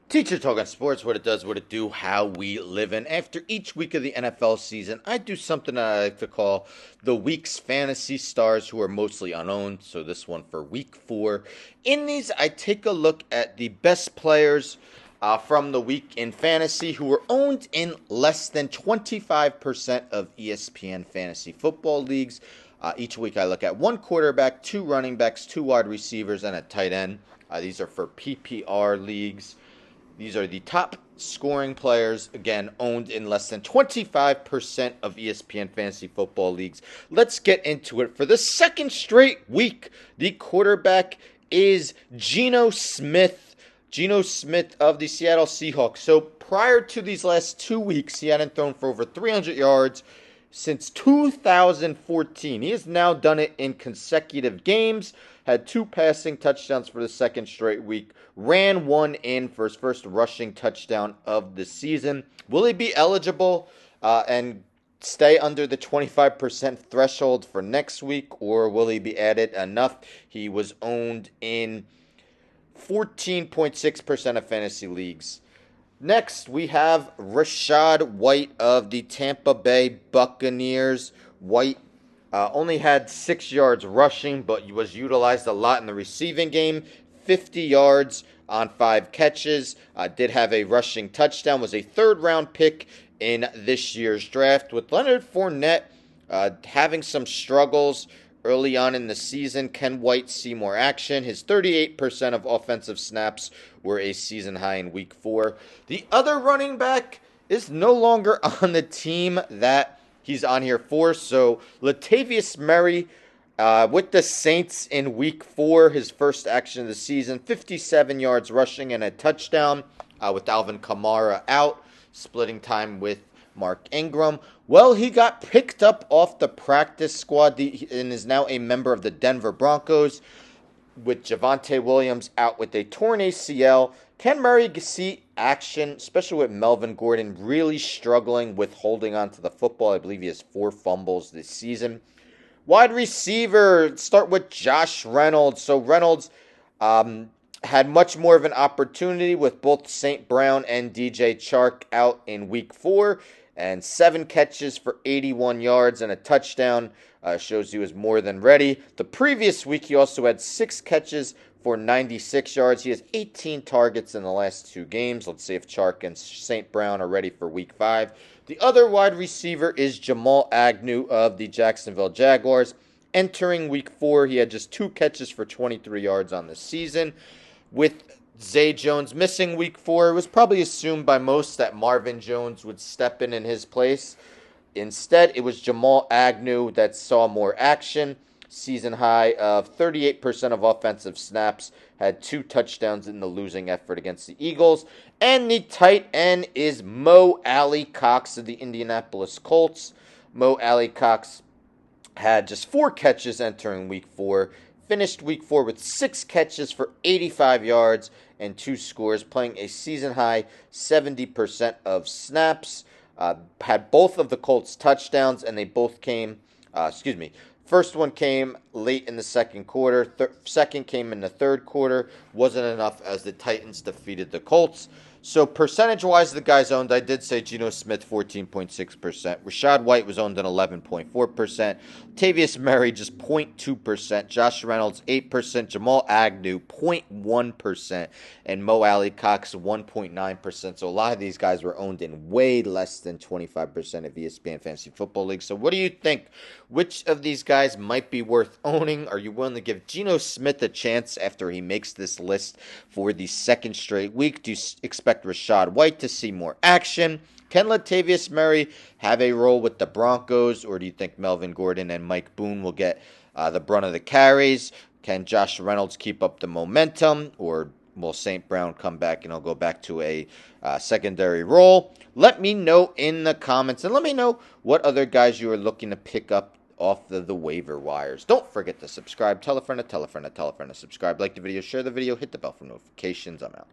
Teacher Talking Sports, what it does, what it do, how we live in. After each week of the NFL season, I do something that I like to call the week's fantasy stars who are mostly unowned. So this one for week 4. In these, I take a look at the best players from the week in fantasy who were owned in less than 25% of ESPN fantasy football leagues. Each week I look at one quarterback, two running backs, two wide receivers, and a tight end. These are for PPR leagues. These are the top scoring players, again, owned in less than 25% of ESPN fantasy football leagues. Let's get into it. For the second straight week, the quarterback is Geno Smith. Geno Smith of the Seattle Seahawks. So prior to these last 2 weeks, he hadn't thrown for over 300 yards since 2014. He has now done it in consecutive games, had 2 passing touchdowns for the second straight week, ran one in for his first rushing touchdown of the season. Will he be eligible and stay under the 25% threshold for next week, or will he be added enough? He was owned in 14.6% of fantasy leagues. Next, we have Rachaad White of the Tampa Bay Buccaneers. White only had 6 yards rushing, but was utilized a lot in the receiving game. 50 yards on 5 catches. Did have a rushing touchdown. Was a third-round pick in this year's draft. With Leonard Fournette having some struggles early on in the season, can White see more action? His 38% of offensive snaps were a season high in week 4. The other running back is no longer on the team that he's on here for. So Latavius Murray with the Saints in week 4, his first action of the season, 57 yards rushing and a touchdown with Alvin Kamara out, splitting time with Mark Ingram. Well, he got picked up off the practice squad and is now a member of the Denver Broncos with Javonte Williams out with a torn ACL. Can Murray see action, especially with Melvin Gordon really struggling with holding on to the football? I believe he has 4 fumbles this season. Wide receiver, start with Josh Reynolds. So Reynolds had much more of an opportunity with both St. Brown and DJ Chark out in week 4. And 7 catches for 81 yards and a touchdown. Shows he was more than ready. The previous week, he also had 6 catches for 96 yards. He has 18 targets in the last 2 games. Let's see if Chark and St. Brown are ready for week 5. The other wide receiver is Jamal Agnew of the Jacksonville Jaguars. Entering week 4, he had just 2 catches for 23 yards on the season. With Zay Jones missing week 4, it was probably assumed by most that Marvin Jones would step in his place. Instead, it was Jamal Agnew that saw more action. Season high of 38% of offensive snaps, had 2 touchdowns in the losing effort against the Eagles. And the tight end is Mo Alley-Cox of the Indianapolis Colts. Mo Alley-Cox had just 4 catches entering week 4. Finished week 4 with 6 catches for 85 yards and 2 scores, playing a season-high 70% of snaps. Had both of the Colts touchdowns, and they both came, first one came late in the second quarter. Second came in the third quarter. Wasn't enough as the Titans defeated the Colts. So percentage-wise, the guys owned, I did say Geno Smith, 14.6%. Rachaad White was owned at 11.4%. Latavius Murray, just 0.2%. Josh Reynolds, 8%. Jamal Agnew, 0.1%. And Mo Alley-Cox, 1.9%. So a lot of these guys were owned in way less than 25% of ESPN Fantasy Football League. So what do you think? Which of these guys might be worth owning? Are you willing to give Geno Smith a chance after he makes this list for the second straight week? Do you expect Rachaad White to see more action? Can Latavius Murray have a role with the Broncos, or do you think Melvin Gordon and Mike Boone will get the brunt of the carries? Can Josh Reynolds keep up the momentum, or will St. Brown come back and he'll go back to a secondary role? Let me know in the comments, and let me know what other guys you are looking to pick up off the waiver wires. Don't forget to subscribe. Tell a friend to tell a friend to tell a friend to subscribe. Like the video, share the video, hit the bell for notifications. I'm out.